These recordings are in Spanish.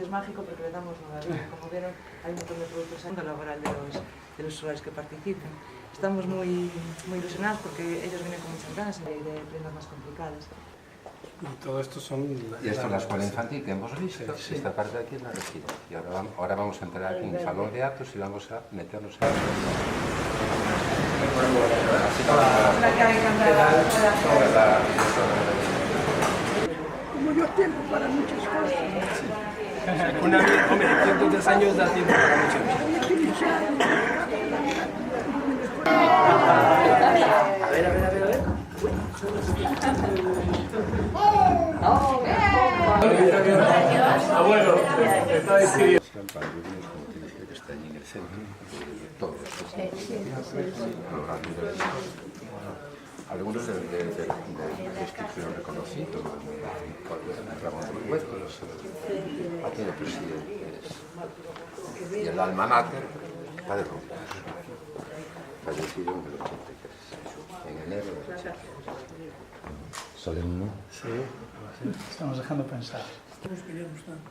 es mágico porque le damos nueva vida. Como vieron, hay un montón de productos en el mundo laboral de los usuarios que participan. Estamos muy ilusionados porque ellos vienen con muchas ganas de prendas más complicadas. Y todo esto son... Y esto es la escuela infantil que hemos visto, sí. esta parte de aquí es la residencia. Y ahora vamos a entrar aquí en el salón de actos y vamos a meternos en... Como yo tiempo para muchas cosas. Una vida, hombre, 103 años da tiempo para muchas cosas. A ver. Abuelo, está escribiendo. Para alumnos, como tienes que está allí en el centro, todos algunos de inscripción reconocido, Ramón de los Huecos, aquí el presidente y el alma mater, padre Roncos, fallecido en el 83, en enero del 83. Solemne. Sí, estamos dejando pensar. Nos queríamos tanto.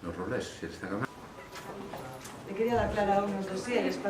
Los roles, si están a mano. Le quería dar clara unos dosieres.